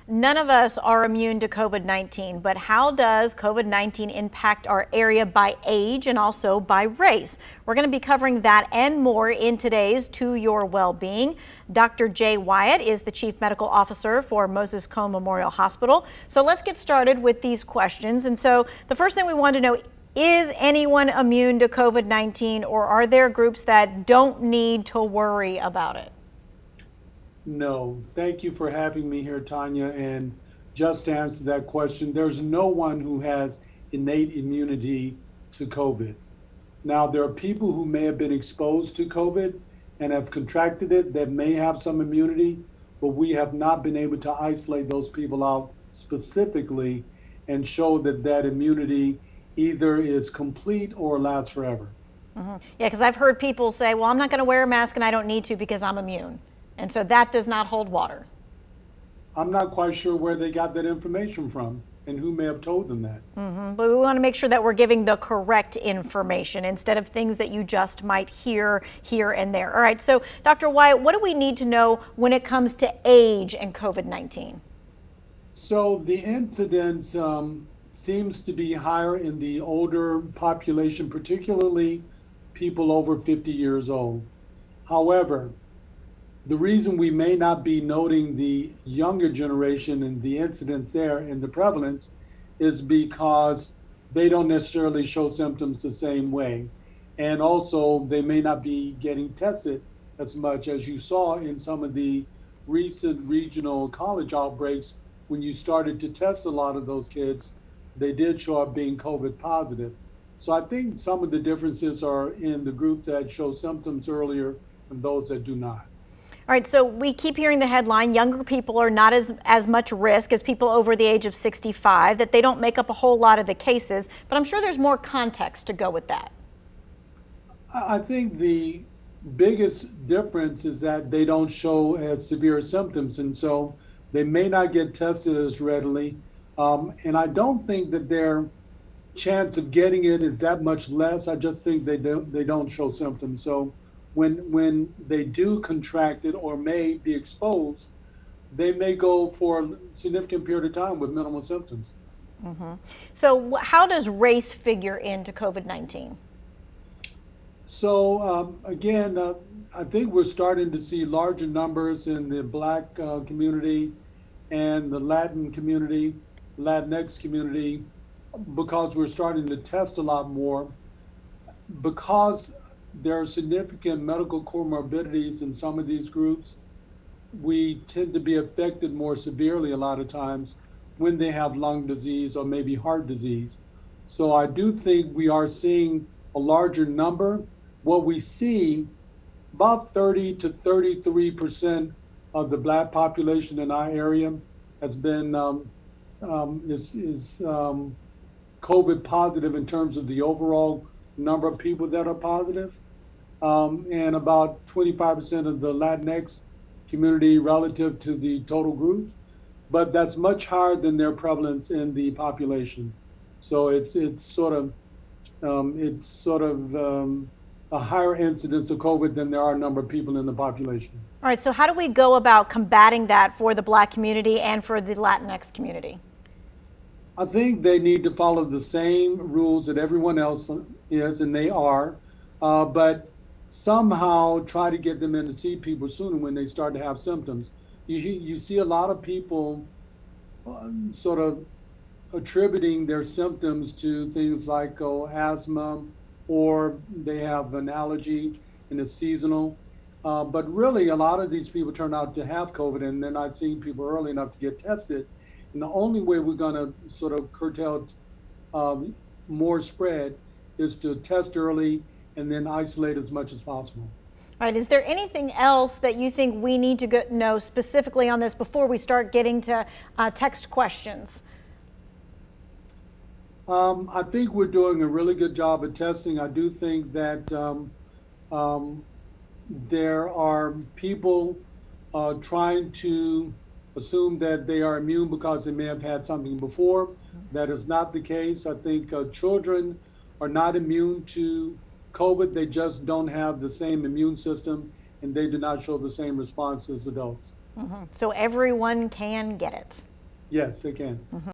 None of us are immune to COVID-19, but how does COVID-19 impact our area by age and also by race? We're going to be covering that and more in today's To Your Well-Being. Dr. Jay Wyatt is the Chief Medical Officer for Moses Cone Memorial Hospital. So let's get started with these questions. And so the first thing we want to know, is anyone immune to COVID-19, or are there groups that don't need to worry about it? No, thank you for having me here, Tanya. And just to answer that question, there's no one who has innate immunity to COVID. Now, there are people who may have been exposed to COVID and have contracted it that may have some immunity, but we have not been able to isolate those people out specifically and show that that immunity either is complete or lasts forever. Yeah, because I've heard people say, well, I'm not going to wear a mask and I don't need to because I'm immune. And so that does not hold water. I'm not quite sure where they got that information from and who may have told them that. But we want to make sure that we're giving the correct information instead of things that you just might hear here and there. All right, so Dr. Wyatt, what do we need to know when it comes to age and COVID-19? So the incidence seems to be higher in the older population, particularly people over 50 years old. However, the reason we may not be noting the younger generation and the incidence there and the prevalence is because they don't necessarily show symptoms the same way. And also they may not be getting tested as much as you saw in some of the recent regional college outbreaks. When you started to test a lot of those kids, they did show up being COVID positive. So I think some of the differences are in the groups that show symptoms earlier and those that do not. All right, so we keep hearing the headline, younger people are not as much risk as people over the age of 65, that they don't make up a whole lot of the cases, but I'm sure there's more context to go with that. I think the biggest difference is that they don't show as severe symptoms, and so they may not get tested as readily. And I don't think that their chance of getting it is that much less. I just think they don't show symptoms. So when they do contract it or may be exposed, they may go for a significant period of time with minimal symptoms. So how does race figure into COVID-19? So again, I think we're starting to see larger numbers in the Black community and the Latin community, Latinx community, because we're starting to test a lot more. Because there are significant medical comorbidities in some of these groups, we tend to be affected more severely a lot of times when they have lung disease or maybe heart disease. So I do think we are seeing a larger number. What we see, about 30 to 33% of the Black population in our area has been COVID positive in terms of the overall number of people that are positive. And about 25% of the Latinx community relative to the total group, but that's much higher than their prevalence in the population. So it's sort of a higher incidence of COVID than there are a number of people in the population. All right, so how do we go about combating that for the Black community and for the Latinx community? I think they need to follow the same rules that everyone else is, and they are, but somehow try to get them in to see people sooner when they start to have symptoms. You see a lot of people sort of attributing their symptoms to things like asthma, or they have an allergy and it's seasonal. But really, a lot of these people turn out to have COVID and they're not seeing people early enough to get tested. And the only way we're going to sort of curtail more spread is to test early and then isolate as much as possible. All right, is there anything else that you think we need to know specifically on this before we start getting to text questions? I think we're doing a really good job of testing. I do think that there are people trying to assume that they are immune because they may have had something before. That is not the case. I think children are not immune to COVID. They just don't have the same immune system and they do not show the same response as adults. So everyone can get it. Yes, again.